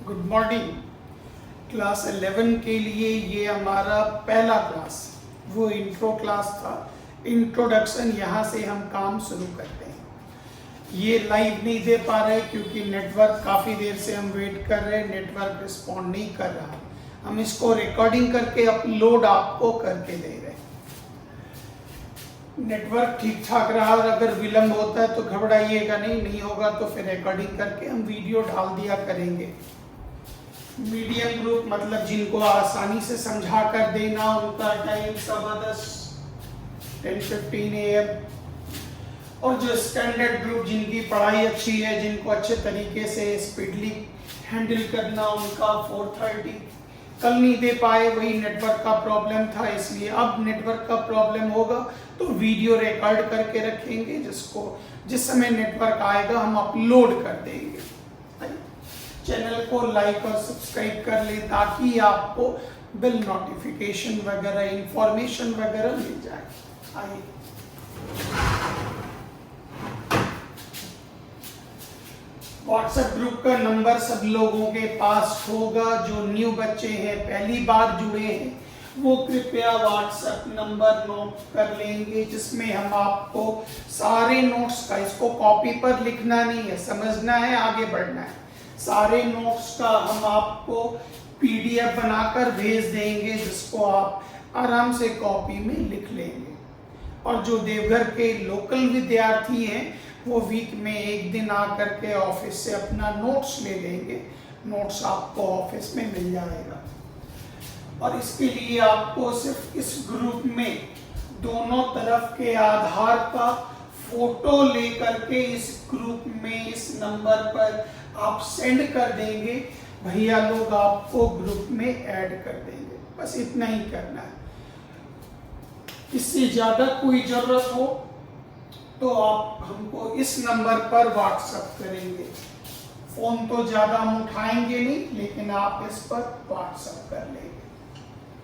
Good morning. Class 11 के लिए ये हमारा पहला क्लास, वो इंट्रो क्लास था। इंट्रोडक्शन यहाँ से हम काम शुरू करते हैं। ये लाइव नहीं दे पा रहे क्योंकि नेटवर्क काफ़ी देर से हम वेट कर रहे हैं, नेटवर्क रिस्पॉन्ड नहीं कर रहा। हम इसको रिकॉर्डिंग करके अपलोड आपको करके दे रहे हैं। नेटवर्क ठीक ठाक रहा और अगर विलंब होता है तो घबराइएगा नहीं होगा तो फिर रिकॉर्डिंग करके हम वीडियो डाल दिया करेंगे। मीडियम ग्रुप मतलब जिनको आसानी से समझा कर देना, उनका टाइम 10:15 AM। और जो स्टैंडर्ड ग्रुप जिनकी पढ़ाई अच्छी है, जिनको अच्छे तरीके से स्पीडली हैंडल करना, उनका 4:30। कल नहीं दे पाए, वही नेटवर्क का प्रॉब्लम था, इसलिए अब नेटवर्क का प्रॉब्लम होगा तो वीडियो रिकॉर्ड करके रखेंगे, जिस समय नेटवर्क आएगा हम अपलोड कर देंगे। चैनल को लाइक और सब्सक्राइब कर ले ताकि आपको बिल नोटिफिकेशन वगैरह इंफॉर्मेशन वगैरह मिल जाए। आइए व्हाट्सएप ग्रुप का नंबर सब लोगों के पास होगा। जो न्यू बच्चे हैं, पहली बार जुड़े हैं, वो कृपया व्हाट्सएप नंबर नोट कर लेंगे, जिसमें हम आपको सारे नोट्स का, इसको कॉपी पर लिखना नहीं है, समझना है, आगे बढ़ना है। सारे नोट्स का हम आपको PDF बनाकर भेज देंगे, जिसको आप आराम से कॉपी में लिख लेंगे। और जो देवघर के लोकल विद्यार्थी हैं, वो वीक में एक दिन आकर के ऑफिस से अपना नोट्स ले लेंगे। नोट्स आपको ऑफिस में मिल जाएगा। और इसके लिए आपको सिर्फ इस ग्रुप में दोनों तरफ के आधार का फोटो लेकर के इस ग्रुप में इस नंबर पर आप सेंड कर देंगे, भैया लोग आपको ग्रुप में ऐड कर देंगे। बस इतना ही करना है। इससे ज्यादा कोई जरूरत हो तो आप हमको इस नंबर पर व्हाट्सएप करेंगे। फोन तो ज्यादा हम उठाएंगे नहीं, लेकिन आप इस पर व्हाट्सएप कर लेंगे।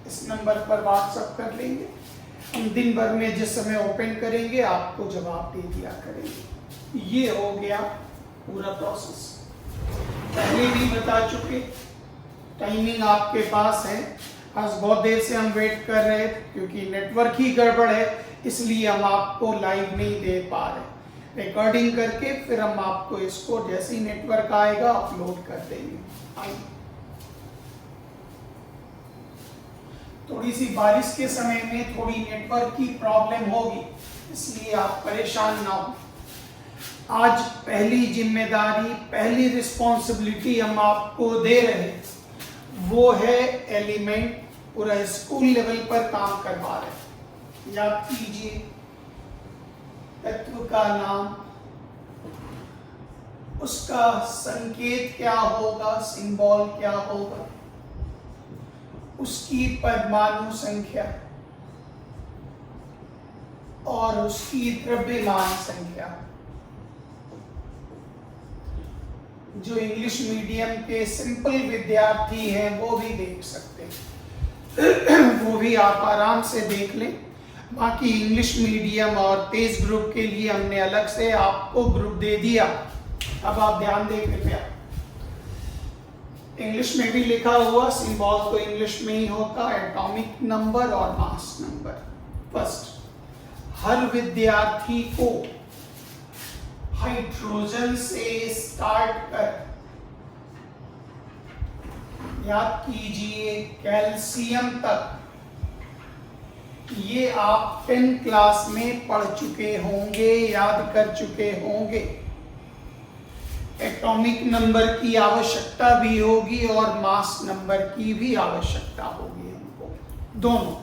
इस नंबर पर व्हाट्सएप कर लेंगे। हम दिन भर में जिस समय ओपन करेंगे आपको जवाब दे दिया करेंगे। ये हो गया पूरा प्रोसेस। पहले भी बता चुके, टाइमिंग आपके पास है। आज बहुत देर से हम वेट कर रहे हैं क्योंकि नेटवर्क ही गड़बड़ है, इसलिए हम आपको लाइव नहीं दे पा रहे। रिकॉर्डिंग करके फिर हम आपको इसको जैसे ही नेटवर्क आएगा अपलोड कर देंगे। थोड़ी सी बारिश के समय में थोड़ी नेटवर्क की प्रॉब्लम होगी, इसलिए आप परेशान ना हो। आज पहली जिम्मेदारी, पहली रिस्पॉन्सिबिलिटी हम आपको दे रहे हैं, वो है एलिमेंट। पूरा स्कूल लेवल पर काम करवा रहे हैं। याद कीजिए, तत्व का नाम, उसका संकेत क्या होगा, सिंबल क्या होगा, उसकी परमाणु संख्या और उसकी द्रव्यमान संख्या। जो इंग्लिश मीडियम के सिंपल विद्यार्थी हैं वो भी देख सकते हैं, वो भी आप आराम से देख लें। बाकी इंग्लिश मीडियम और तेज ग्रुप के लिए हमने अलग से आपको ग्रुप दे दिया। अब आप ध्यान दें कृपया। इंग्लिश में भी लिखा हुआ, सिंबल तो इंग्लिश में ही होता, एटॉमिक नंबर और मास नंबर। फर्स्ट, हर विद्यार्थी को हाइड्रोजन से स्टार्ट कर, याद कीजिए, कैल्शियम तक, ये आप 10th क्लास में पढ़ चुके होंगे, याद कर चुके होंगे। एटॉमिक नंबर की आवश्यकता भी होगी और मास नंबर की भी आवश्यकता होगी हमको, दोनों।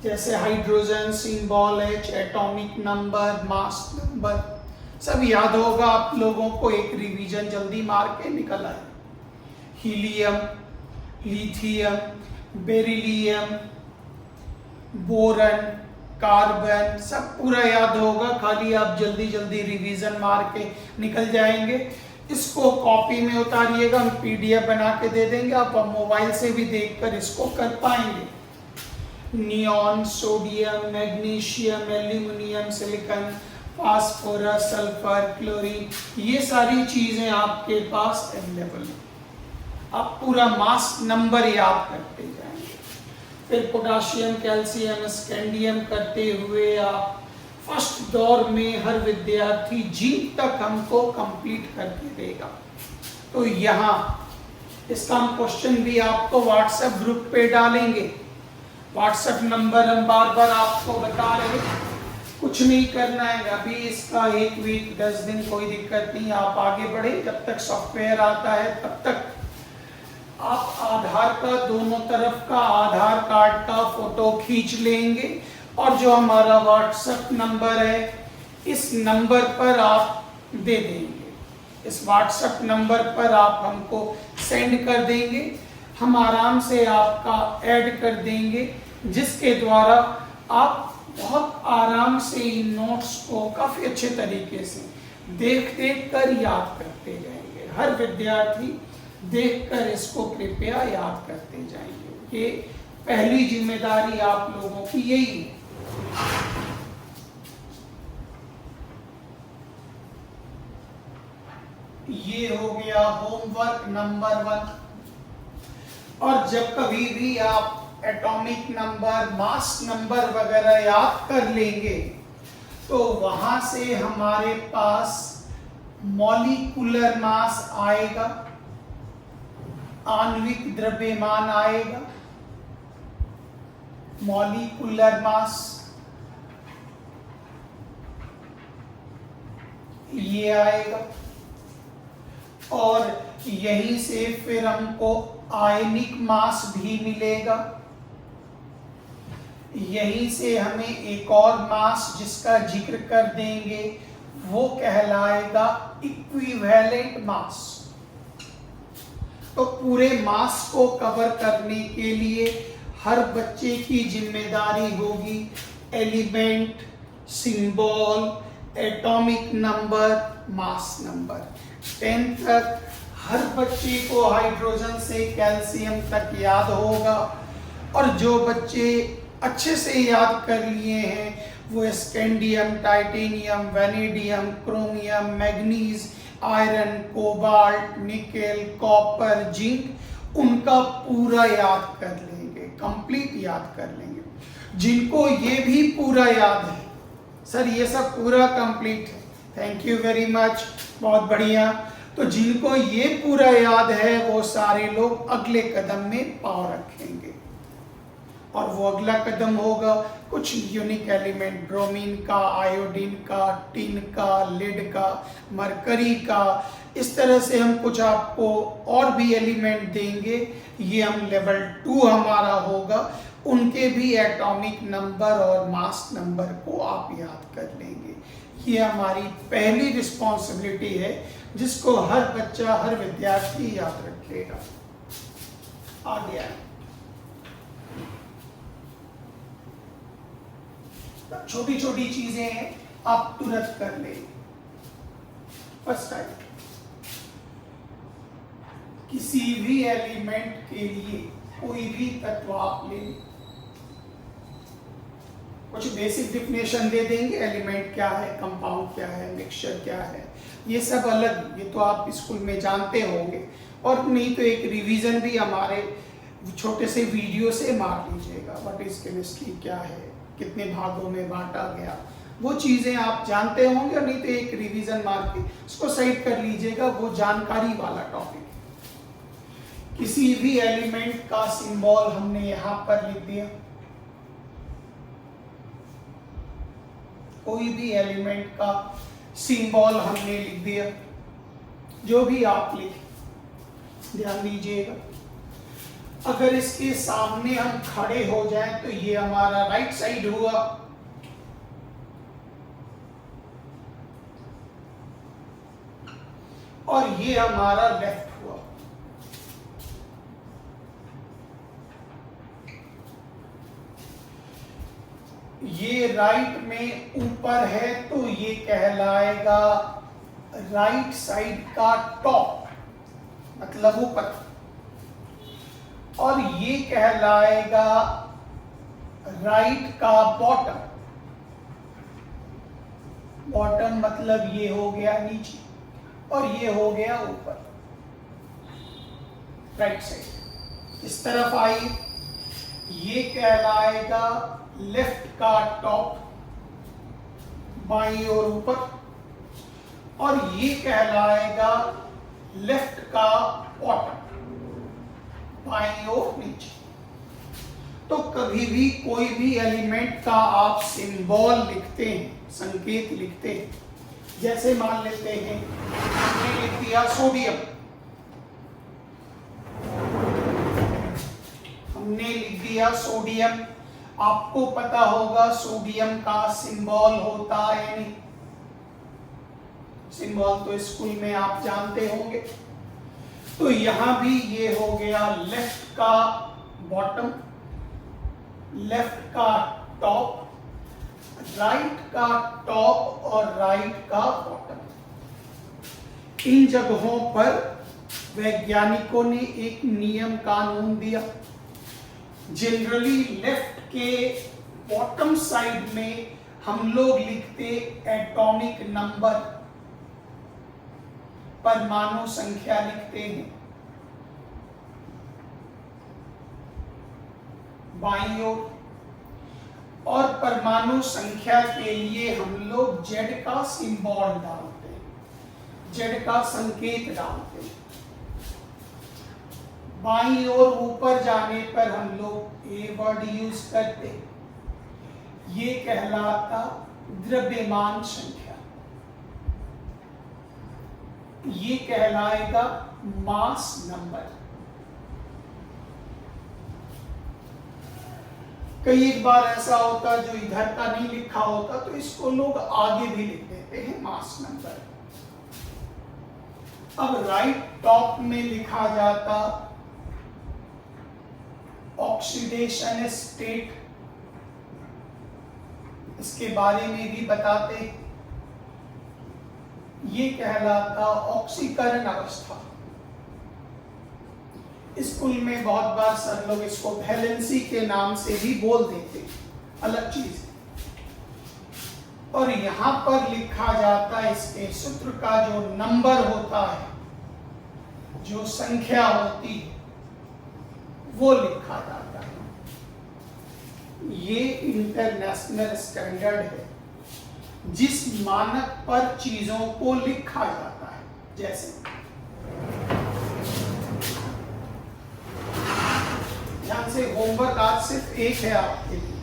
जैसे hydrogen, symbol H, atomic number, mass number सब याद होगा आप लोगों को। एक रिवीजन जल्दी मार के निकल आए। Helium, lithium, beryllium, boron, carbon, सब पूरा याद होगा। खाली आप जल्दी जल्दी रिवीजन मार के निकल जाएंगे। इसको कॉपी में उतारिएगा, हम PDF बना के दे देंगे, आप मोबाइल से भी देखकर इसको कर पाएंगे। Neon, sodium, magnesium, aluminium, silicon, phosphorus, sulphur, chlorine, ये सारी चीजें आपके पास अवेलेबल है। आप पूरा मास नंबर याद करते जाएंगे। फिर पोटाशियम, कैल्शियम, स्कैंडियम करते हुए आप फर्स्ट दौर में हर विद्यार्थी जिंक तक हमको कंप्लीट करके देगा। तो यहाँ इसका हम क्वेश्चन भी आपको व्हाट्सएप ग्रुप पे डालेंगे। व्हाट्सएप नंबर हम बार बार आपको बता रहे हैं, कुछ नहीं करना है अभी इसका 1 वीक 10 दिन कोई दिक्कत नहीं, आप आगे बढ़े। जब तक सॉफ्टवेयर आता है तब तक आप आधार का दोनों तरफ का आधार कार्ड का फोटो खींच लेंगे और जो हमारा व्हाट्सएप नंबर है इस नंबर पर आप दे देंगे। इस व्हाट्सएप नंबर पर आप हमको सेंड कर देंगे, हम आराम से आपका ऐड कर देंगे, जिसके द्वारा आप बहुत आराम से इन नोट्स को काफ़ी अच्छे तरीके से देख कर याद करते जाएंगे। हर विद्यार्थी देखकर इसको कृपया याद करते जाएंगे। ये पहली जिम्मेदारी आप लोगों की यही है। ये हो गया होमवर्क नंबर 1। और जब कभी भी आप एटॉमिक नंबर, मास नंबर वगैरह याद कर लेंगे तो वहां से हमारे पास मॉलिक्यूलर मास आएगा, आणविक द्रव्यमान आएगा, मॉलिक्यूलर मास ये आएगा, और यहीं से फिर हमको आयनिक मास भी मिलेगा। यहीं से हमें एक और मास जिसका जिक्र कर देंगे वो कहलाएगा इक्विवेलेंट मास। तो पूरे मास को कवर करने के लिए हर बच्चे की जिम्मेदारी होगी element, symbol, atomic number, mass number. 10 तक हर बच्चे को हाइड्रोजन से कैल्शियम तक याद होगा, और जो बच्चे अच्छे से याद कर लिए हैं वो scandium, titanium, vanadium, chromium, manganese, iron, cobalt, nickel, copper, zinc, उनका पूरा याद कर लेंगे, कंप्लीट याद कर लेंगे। जिनको ये भी पूरा याद है, सर ये सब पूरा कंप्लीट है, थैंक यू वेरी मच, बहुत बढ़िया। तो जिनको ये पूरा याद है वो सारे लोग अगले कदम में पाँव रखेंगे, और वो अगला कदम होगा कुछ यूनिक एलिमेंट, ब्रोमीन का, आयोडीन का, टिन का, लेड का, मरकरी का, इस तरह से हम कुछ आपको और भी एलिमेंट देंगे। ये हम लेवल 2 हमारा होगा, उनके भी एटॉमिक नंबर और मास नंबर को आप याद कर लेंगे। ये हमारी पहली रिस्पॉन्सिबिलिटी है जिसको हर बच्चा, हर विद्यार्थी याद रखेगा। आ गया छोटी छोटी चीजें हैं, आप तुरंत कर लें। फर्स्ट टाइम किसी भी एलिमेंट के लिए कोई भी तत्व आप ले, कुछ बेसिक डिफिनेशन दे देंगे, एलिमेंट क्या है, कंपाउंड क्या है, मिक्सचर क्या है, ये सब अलग, ये तो आप स्कूल में जानते होंगे, और नहीं तो एक रिवीजन भी हमारे छोटे से वीडियो से मार लीजिएगा। व्हाट इज केमिस्ट्री क्या है, कितने भागों में बांटा गया, वो चीज़ें आप जानते होंगे, और नहीं तो एक रिवीजन मार के उसको सेव कर लीजिएगा, वो जानकारी वाला टॉपिक है। किसी भी एलिमेंट का सिंबल हमने यहाँ पर लिख दिया, कोई भी एलिमेंट का सिंबल हमने लिख दिया, जो भी आप लिखें ध्यान दीजिएगा। अगर इसके सामने हम खड़े हो जाएं तो ये हमारा राइट साइड हुआ, और ये हमारा लेफ्ट हुआ। ये राइट में ऊपर है तो ये कहलाएगा राइट साइड का टॉप, मतलब ऊपर, और ये कहलाएगा राइट का बॉटम। बॉटम मतलब ये हो गया नीचे, और ये हो गया ऊपर। Right side. इस तरफ आई, ये कहलाएगा लेफ्ट का टॉप बाईं ओर ऊपर, और ये कहलाएगा लेफ्ट का बॉटम बाईं ओर नीचे। तो कभी भी कोई भी एलिमेंट का आप सिंबल लिखते हैं, संकेत लिखते हैं, जैसे मान लेते हैं हमने लिख दिया सोडियम, हमने लिख दिया सोडियम। आपको पता होगा सोडियम का सिंबल होता है नहीं, सिंबल तो स्कूल में आप जानते होंगे। तो यहां भी ये हो गया लेफ्ट का बॉटम, लेफ्ट का टॉप, राइट का टॉप और राइट का बॉटम। इन जगहों पर वैज्ञानिकों ने एक नियम कानून दिया। जनरली लेफ्ट के बॉटम साइड में हम लोग लिखते एटॉमिक नंबर, परमाणु संख्या लिखते हैं। बाईं ओर, और परमाणु संख्या के लिए हम लोग जेड का सिंबल डालते हैं, जेड का संकेत डालते हैं। बाईं ओर ऊपर जाने पर हम लोग ए वर्ड यूज करते हैं, ये कहलाता द्रव्यमान संख्या, ये कहलाएगा मास नंबर। कई एक बार ऐसा होता जो इधर का नहीं लिखा होता तो इसको लोग आगे भी लिख देते हैं मास नंबर। अब राइट टॉप में लिखा जाता ऑक्सीडेशन स्टेट, इसके बारे में भी बताते, ये कहलाता ऑक्सीकरण अवस्था। स्कूल में बहुत बार सर लोग इसको वैलेंसी के नाम से भी बोल देते, अलग चीज है। और यहां पर लिखा जाता है इसके सूत्र का जो नंबर होता है, जो संख्या होती है, वो लिखा जाता है। ये इंटरनेशनल स्टैंडर्ड है जिस मानक पर चीजों को लिखा जाता है। जैसे ध्यान से, होमवर्क आज सिर्फ एक है आपके लिए,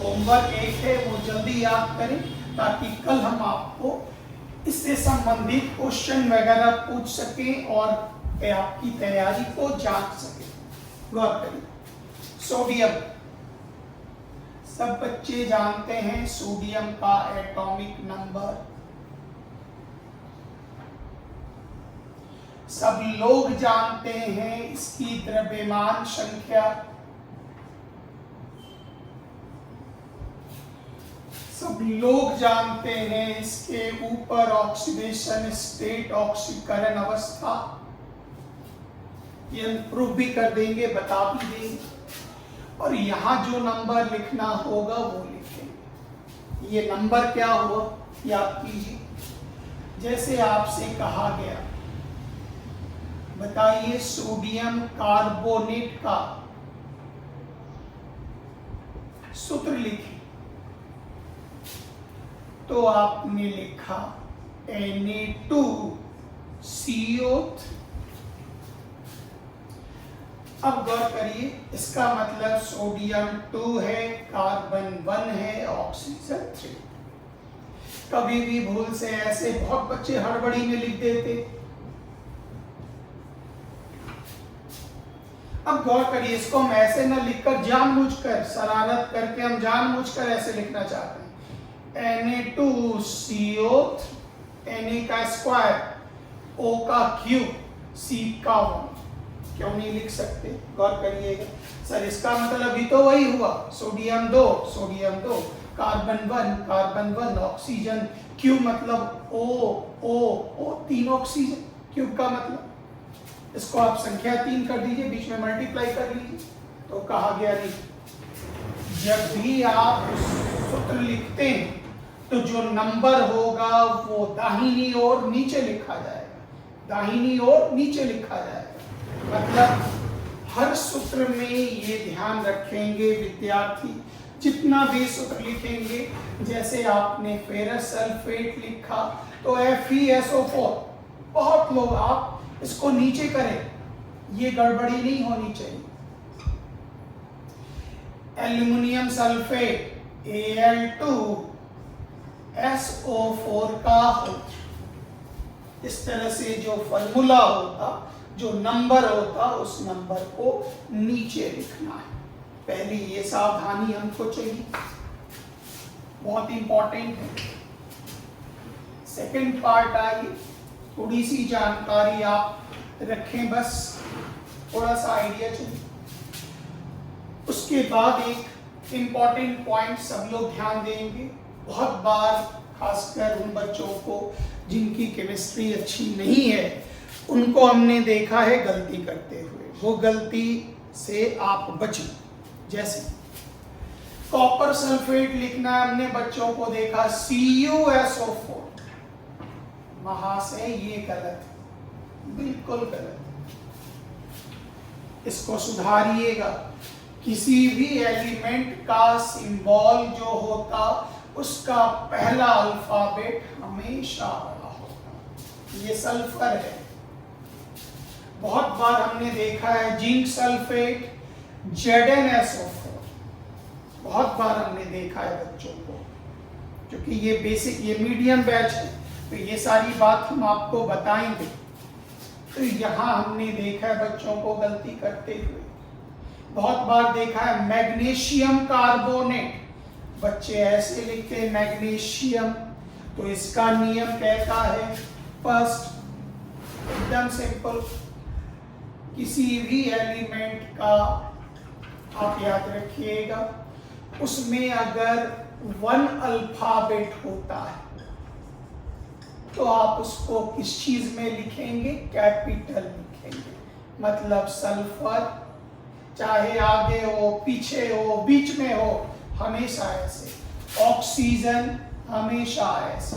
होमवर्क एक है, वो जल्दी याद करें ताकि कल हम आपको इससे संबंधित क्वेश्चन वगैरह पूछ सकें और आपकी तैयारी को जांच सकें। गौर करिए, सोडियम, सब बच्चे जानते हैं सोडियम का एटॉमिक नंबर, सब लोग जानते हैं इसकी द्रव्यमान संख्या, सब लोग जानते हैं इसके ऊपर ऑक्सीडेशन स्टेट, ऑक्सीकरण अवस्था। ये प्रूफ भी कर देंगे, बता भी देंगे। और यहां जो नंबर लिखना होगा वो लिखेंगे। ये नंबर क्या हुआ याद कीजिए। जैसे आपसे कहा गया, बताइए सोडियम कार्बोनेट का सूत्र लिखें, तो आपने लिखा Na2CO3। अब गौर करिए, इसका मतलब सोडियम 2 है, कार्बन 1 है, ऑक्सीजन 3। कभी भी भूल से ऐसे बहुत बच्चे हड़बड़ी में लिख देते। अब गौर करिए, इसको हम ऐसे न लिखकर जानबूझकर, शरारत करके हम जानबूझकर ऐसे लिखना चाहते हैं, Na2CO3, Na का स्क्वायर, O का क्यूब, C का 1। क्यों नहीं लिख सकते? गौर करिएगा। सर इसका मतलब भी तो वही हुआ, सोडियम 2, कार्बन 1, ऑक्सीजन क्यूब, मतलब O 3 ऑक्सीजन, क्यूब का मतलब इसको आप संख्या 3 कर दीजिए, बीच में मल्टीप्लाई कर लीजिए। तो कहा गया नहीं, जब भी आप सूत्र लिखते हैं तो जो नंबर होगा वो दाहिनी ओर नीचे लिखा जाएगा, दाहिनी ओर नीचे लिखा जाएगा। मतलब हर सूत्र में ये ध्यान रखेंगे विद्यार्थी, जितना भी सूत्र लिखेंगे, जैसे आपने फेरस सल्फेट लिखा तो FeSO4, बहुत लोग आप इसको नीचे करें, ये गड़बड़ी नहीं होनी चाहिए। एल्युमिनियम सल्फेट Al2SO4 का हो, इस तरह से जो फॉर्मूला होता, जो नंबर होता, उस नंबर को नीचे लिखना है। पहली ये सावधानी हमको चाहिए, बहुत इंपॉर्टेंट है। सेकंड पार्ट आइए, थोड़ी सी जानकारी आप रखें, बस थोड़ा सा आइडिया चाहिए। उसके बाद एक इंपॉर्टेंट पॉइंट सब लोग ध्यान देंगे। बहुत बार खासकर उन बच्चों को जिनकी केमिस्ट्री अच्छी नहीं है, उनको हमने देखा है गलती करते हुए, वो गलती से आप बचें। जैसे कॉपर सल्फेट लिखना है, हमने बच्चों को देखा CuSO4, वहां से ये गलत है, बिल्कुल गलत है। इसको सुधारिएगा। किसी भी एलिमेंट का सिंबल जो होता, उसका पहला अल्फाबेट हमेशा बड़ा होगा। ये सल्फर है। बहुत बार हमने देखा है जिंक सल्फेट ZnSO4, बहुत बार हमने देखा है बच्चों को, क्योंकि ये बेसिक, ये मीडियम बैच है, तो ये सारी बात हम आपको बताएंगे। तो यहाँ हमने देखा है बच्चों को गलती करते हुए। बहुत बार देखा है मैग्नीशियम कार्बोनेट, बच्चे ऐसे लिखते हैं मैग्नीशियम, तो इसका नियम कहता है, फर्स्ट एकदम सिंपल, किसी भी एलिमेंट का आप याद रखिएगा, उसमें अगर 1 अल्फाबेट होता है तो आप उसको किस चीज में लिखेंगे? कैपिटल लिखेंगे। मतलब सल्फर चाहे आगे हो, पीछे हो, बीच में हो, हमेशा ऐसे। ऑक्सीजन हमेशा ऐसे,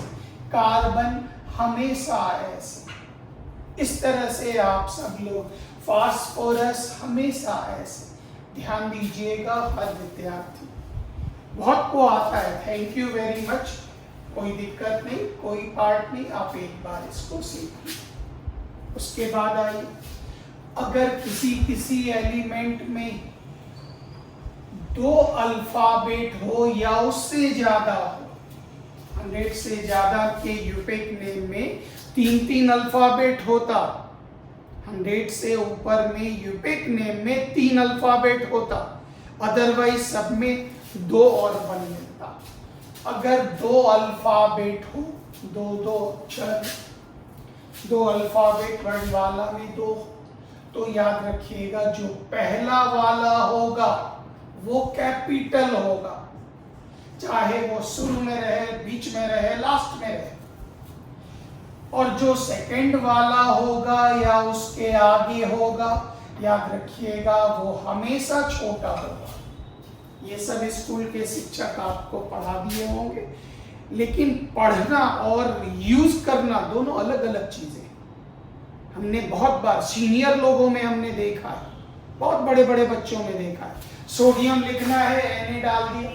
कार्बन हमेशा ऐसे। इस तरह से आप सब लोग, फास्फोरस हमेशा ऐसे। ध्यान दीजिएगा हर विद्यार्थी, बहुत को आता है। थैंक यू वेरी मच, कोई दिक्कत नहीं, कोई पार्ट नहीं, आप एक बार इसको सीखिए। उसके बाद आइए, अगर किसी एलिमेंट में 2 अल्फाबेट हो या उससे ज्यादा हो, 100 से ज्यादा के यूपिक नेम में 3-3 अल्फाबेट होता, 100 से ऊपर में यूपिक नेम में 3 अल्फाबेट होता, अदरवाइज सब में 2 और 1 मिलता। अगर 2 अल्फाबेट हो, 2 अक्षर, 2 अल्फाबेट वर्ण वाला में 2, तो याद रखिएगा जो पहला वाला होगा वो कैपिटल होगा, चाहे वो शुरू में रहे, बीच में रहे, लास्ट में रहे। और जो सेकंड वाला होगा या उसके आगे होगा, याद रखिएगा वो हमेशा छोटा होगा। ये सब स्कूल के शिक्षक आपको पढ़ा दिए होंगे, लेकिन पढ़ना और यूज करना दोनों अलग अलग चीजें। हमने बहुत बार सीनियर लोगों में हमने देखा है, बहुत बड़े बड़े बच्चों में देखा है, सोडियम लिखना है Na डाल दिया,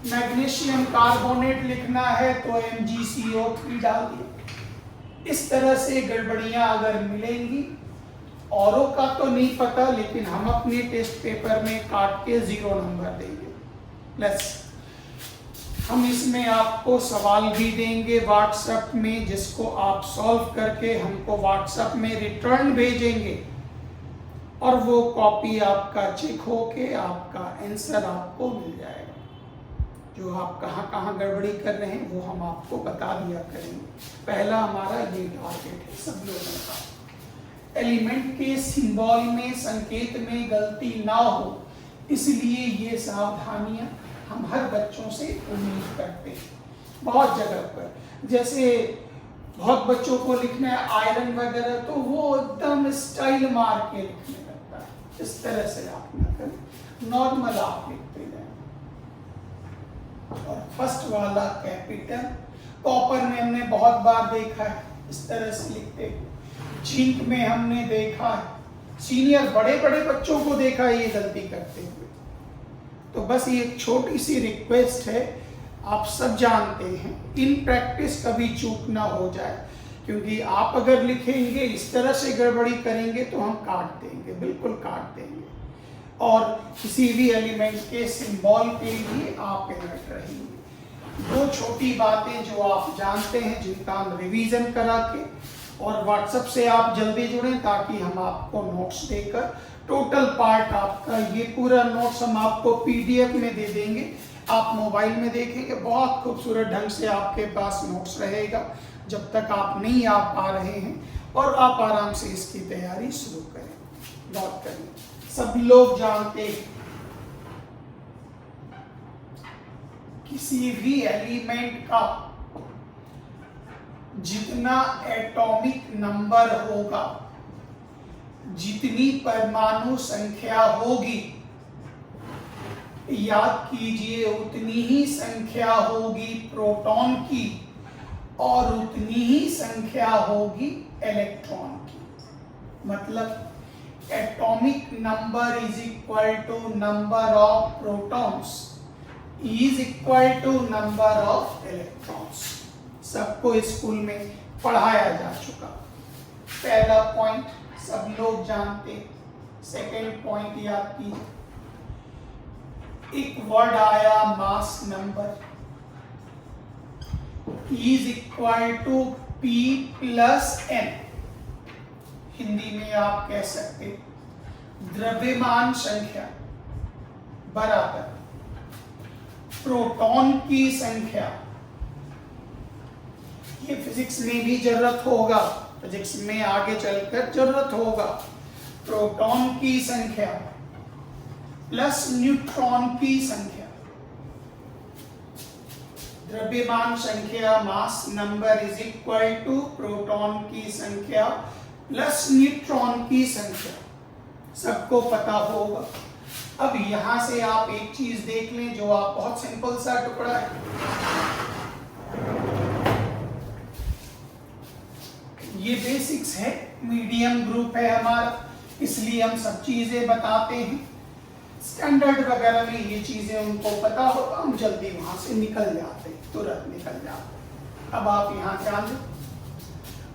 मैग्नीशियम कार्बोनेट लिखना है तो MgCO3 डाल दिया। इस तरह से गड़बड़ियां अगर मिलेंगी, औरों का तो नहीं पता, लेकिन हम अपने टेस्ट पेपर में काट के 0 नंबर देंगे। प्लस हम इसमें आपको सवाल भी देंगे व्हाट्सएप में, जिसको आप सॉल्व करके हमको व्हाट्सएप में रिटर्न भेजेंगे, और वो कॉपी आपका चेक होके आपका आंसर आपको मिल जाएगा। जो आप कहाँ कहाँ गड़बड़ी कर रहे हैं वो हम आपको बता दिया करेंगे। पहला हमारा ये टारगेट है सब लोगों का, एलिमेंट के सिंबल में, संकेत में गलती ना हो, इसलिए ये सावधानियां हम हर बच्चों से उम्मीद करते हैं। बहुत जगह पर जैसे बहुत बच्चों को लिखना है आयरन वगैरह, तो वो एकदम स्टाइल मार के लिखने लगता है। इस तरह से आप ना करें, नॉर्मल आप लिखते जाएं। और फर्स्ट वाला कैपिटल, कॉपर में हमने बहुत बार देखा है इस तरह से लिखते हैं। जिंक में हमने देखा है, सीनियर बड़े बड़े बच्चों को देखा है ये गलती करते हुए। तो बस ये एक छोटी सी रिक्वेस्ट है, आप सब जानते हैं, इन प्रैक्टिस कभी चूक ना हो जाए, क्योंकि आप अगर लिखेंगे इस तरह से गड़बड़ी करेंगे तो हम काट देंगे, बिल्कुल काट देंगे। और किसी भी एलिमेंट के सिंबल के लिए आप अलर्ट रहेंगे। दो छोटी बातें जो आप जानते हैं, जिनका हम रिवीजन करा के और व्हाट्सएप से आप जल्दी जुड़ें ताकि हम आपको नोट्स देकर टोटल पार्ट आपका ये पूरा नोट्स हम आपको पीडीएफ में दे देंगे। आप मोबाइल में देखेंगे, बहुत खूबसूरत ढंग से आपके पास नोट्स रहेगा जब तक आप नहीं आ पा रहे हैं, और आप आराम से इसकी तैयारी शुरू करें, नोट करें। सब लोग जानते हैं किसी भी एलिमेंट का जितना एटॉमिक नंबर होगा, जितनी परमाणु संख्या होगी, याद कीजिए उतनी ही संख्या होगी प्रोटॉन की और उतनी ही संख्या होगी इलेक्ट्रॉन की। मतलब atomic number is equal to number of protons is equal to number of electrons. सबको स्कूल में पढ़ाया जा चुका। पहला पॉइंट सब लोग जानते। सेकेंड पॉइंट याद कीजिए, एक वर्ड आया mass number is equal to P plus N। Hindi में आप कह सकते द्रव्यमान संख्या बराबर प्रोटॉन की संख्या। ये फिजिक्स में भी जरूरत होगा, फिजिक्स में आगे चलकर जरूरत होगा। प्रोटॉन की संख्या प्लस न्यूट्रॉन की संख्या। द्रव्यमान संख्या mass number is equal to proton की संख्या प्लस न्यूट्रॉन की संख्या। सबको पता होगा। अब यहां से आप एक चीज देख लें जो आप बहुत सिंपल सा टुकड़ा है। ये बेसिक्स है, मीडियम ग्रुप है हमारा, इसलिए हम सब चीजें बताते हैं। स्टैंडर्ड वगैरह में ये चीजें उनको पता होगा, हम जल्दी वहां से निकल जाते, तुरंत निकल जाते। अब आप यहां ध्यान दें,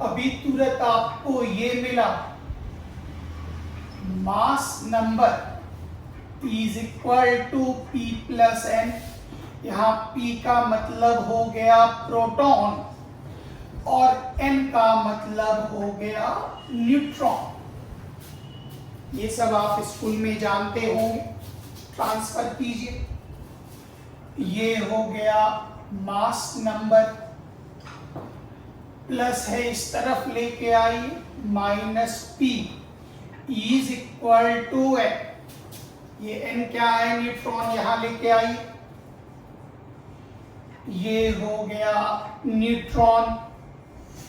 अभी तुरंत आपको ये मिला mass number is equal to P plus N। यहां P का मतलब हो गया प्रोटॉन और N का मतलब हो गया न्यूट्रॉन। ये सब आप स्कूल में जानते होंगे। ट्रांसफर कीजिए, ये हो गया मास नंबर, प्लस है इस तरफ लेके आइए minus P is equal to N। ये N क्या है, न्यूट्रॉन, यहां लेके आइए, ये हो गया न्यूट्रॉन,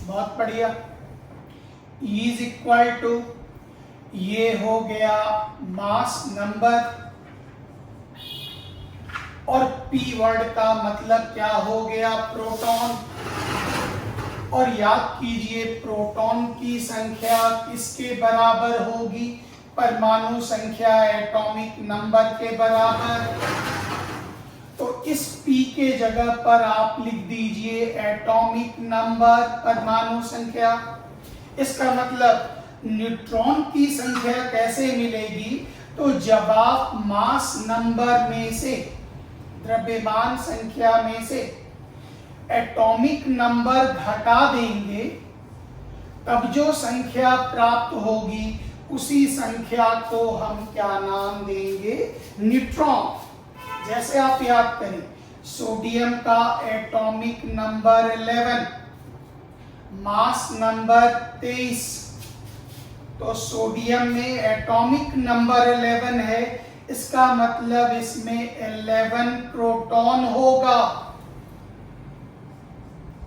बहुत बढ़िया। इज इक्वल टू ये हो गया मास नंबर और P वर्ड का मतलब क्या हो गया, प्रोटॉन। और याद कीजिए प्रोटॉन की संख्या किसके बराबर होगी, परमाणु संख्या एटॉमिक नंबर के बराबर। तो इस P के जगह पर आप लिख दीजिए एटॉमिक नंबर, परमाणु संख्या। इसका मतलब न्यूट्रॉन की संख्या कैसे मिलेगी, तो जब आप मास नंबर में से, द्रव्यमान संख्या में से एटॉमिक नंबर घटा देंगे, तब जो संख्या प्राप्त होगी उसी संख्या को हम क्या नाम देंगे, न्यूट्रॉन। जैसे आप याद करें, सोडियम का एटॉमिक नंबर 11, मास नंबर 23, तो सोडियम में एटॉमिक नंबर 11 है, इसका मतलब इसमें 11 प्रोटॉन होगा,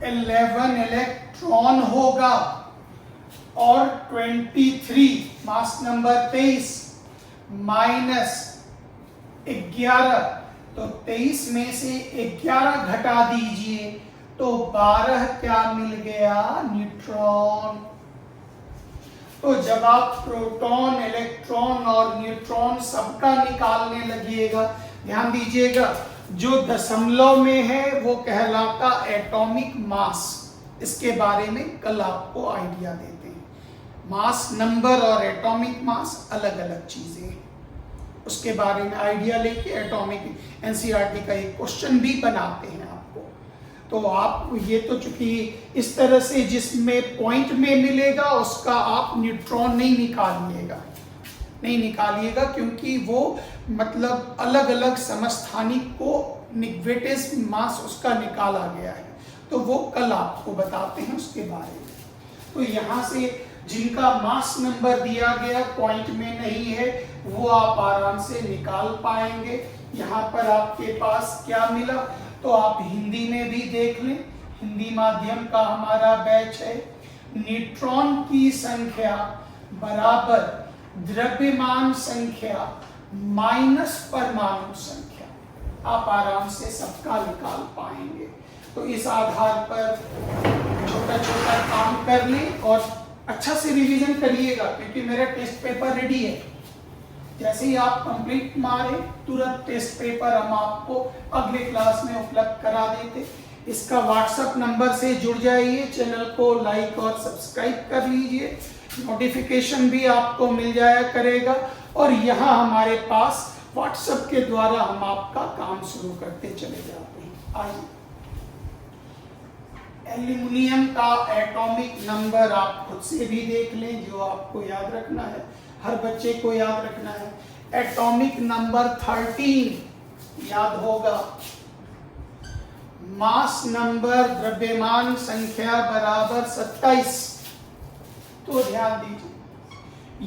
11 इलेक्ट्रॉन होगा और 23 मास नंबर 23 माइनस 11, तो 23 में से 11 घटा दीजिए तो 12 क्या मिल गया, न्यूट्रॉन। तो जब आप प्रोटॉन, इलेक्ट्रॉन और न्यूट्रॉन सबका निकालने लगिएगा, ध्यान दीजिएगा, जो दशमलव में है वो कहलाता एटॉमिक मास। इसके बारे में कल आपको आइडिया देते हैं। मास नंबर और एटॉमिक मास अलग अलग चीजें हैं, उसके बारे में आइडिया लेके एटॉमिक एनसीईआरटी का एक क्वेश्चन भी बनाते हैं आपको। तो आप ये तो चूंकि इस तरह से जिसमें पॉइंट में मिलेगा उसका आप न्यूट्रॉन नहीं निकालिएगा, क्योंकि वो मतलब अलग अलग समस्थानिक को निगेटिव मास उसका निकाला गया है, तो वो कल आपको बताते हैं उसके बारे में। तो यहाँ से जिनका मास नंबर दिया गया पॉइंट में नहीं है वो आप आराम से निकाल पाएंगे। यहाँ पर आपके पास क्या मिला, तो आप हिंदी में भी देख लें, हिंदी माध्यम का हमारा बैच है। न्यूट्रॉन की संख्या बराबर द्रव्यमान संख्या माइनस परमाणु संख्या, आप आराम से सबका निकाल पाएंगे। तो इस आधार पर छोटा छोटा काम कर लें और अच्छा से रिवीजन करिएगा, क्योंकि मेरा टेस्ट पेपर रेडी है। जैसे ही आप कंप्लीट मारे तुरंत टेस्ट पेपर हम आपको अगले क्लास में उपलब्ध करा देते। इसका व्हाट्सएप नंबर से जुड़ जाइए, चैनल को लाइक और सब्सक्राइब कर लीजिए, नोटिफिकेशन भी आपको मिल जाया करेगा। और यहाँ हमारे पास व्हाट्सएप के द्वारा हम आपका काम शुरू करते चले जाते हैं। आइए, एल्यूमिनियम का एटॉमिक नंबर आप खुद से भी देख लें, जो आपको याद रखना है, हर बच्चे को याद रखना है। एटॉमिक नंबर 13 याद होगा। मास नंबर द्रव्यमान संख्या बराबर 27। तो ध्यान दीजिए,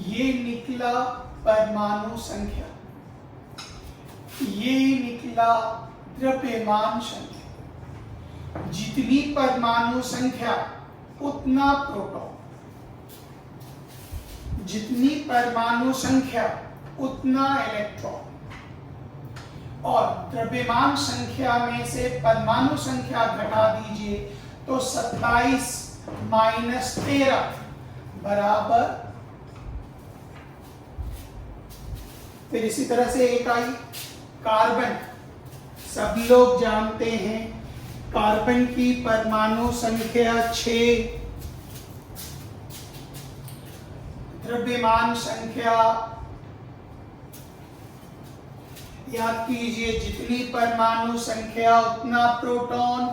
ये निकला परमाणु संख्या, ये निकला द्रव्यमान संख्या। जितनी परमाणु संख्या उतना प्रोटॉन, जितनी परमाणु संख्या उतना इलेक्ट्रॉन, और द्रव्यमान संख्या में से परमाणु संख्या घटा दीजिए तो 27 माइनस 13 बराबर, फिर इसी तरह से एक आई कार्बन। सब लोग जानते हैं कार्बन की परमाणु संख्या 6, द्रव्यमान संख्या याद कीजिए, जितनी परमाणु संख्या उतना प्रोटॉन,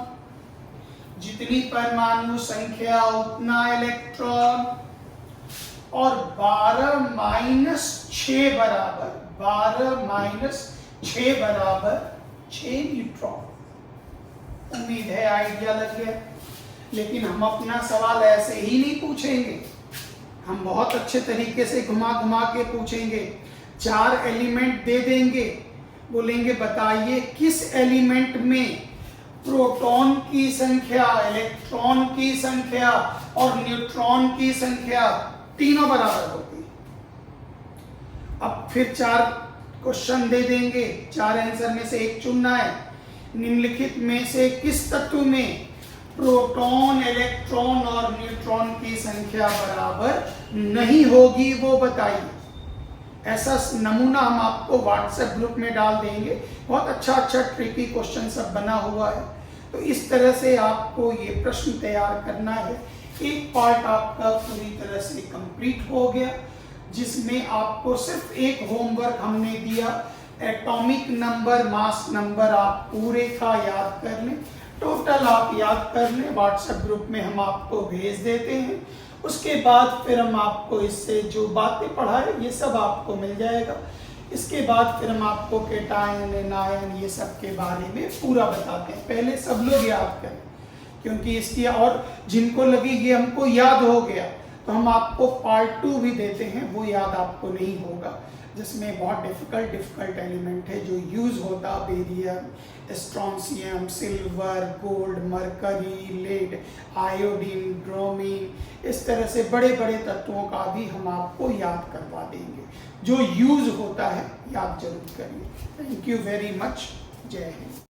जितनी परमाणु संख्या उतना इलेक्ट्रॉन, और 12 माइनस 6 बराबर 12 माइनस 6 बराबर 6 न्यूट्रॉन। उम्मीद है आइडिया लग गया। लेकिन हम अपना सवाल ऐसे ही नहीं पूछेंगे, हम बहुत अच्छे तरीके से घुमा घुमा के पूछेंगे। 4 एलिमेंट दे देंगे, बोलेंगे बताइए किस एलिमेंट में प्रोटॉन की संख्या, इलेक्ट्रॉन की संख्या और न्यूट्रॉन की संख्या तीनों बराबर होती है। अब फिर 4 क्वेश्चन दे देंगे, 4 आंसर में से एक चुनना है। निम्नलिखित में से किस तत्व में प्रोटॉन, इलेक्ट्रॉन और न्यूट्रॉन की संख्या बराबर नहीं होगी वो बताइए। ऐसा नमूना हम आपको व्हाट्सएप ग्रुप में डाल देंगे, बहुत अच्छा अच्छा ट्रिकी क्वेश्चन सब बना हुआ है। तो इस तरह से आपको ये प्रश्न तैयार करना है। एक पार्ट आपका पूरी तरह से कंप्लीट हो गया, जिसमें आपको सिर्फ एक होमवर्क हमने दिया, एटॉमिक नंबर, मास नंबर आप पूरे का याद कर लें, टोटल आप याद कर लें, व्हाट्सएप ग्रुप में हम आपको भेज देते हैं। उसके बाद फिर हम आपको इससे जो बातें पढ़ाए ये सब आपको मिल जाएगा। इसके बाद फिर हम आपको केटायन, एनायन ये सब के बारे में पूरा बताते हैं। पहले सब लोग याद करें, क्योंकि इसकी और जिनको लगे ये हमको याद हो गया तो हम आपको पार्ट 2 भी देते हैं, वो याद आपको नहीं होगा, जिसमें बहुत डिफिकल्ट एलिमेंट है जो यूज होता, barium, strontium, silver, gold, mercury, lead, iodine, bromine, इस तरह से बड़े बड़े तत्वों का भी हम आपको याद करवा देंगे। जो यूज होता है याद जरूर करिए। Thank you very much. जय हिंद।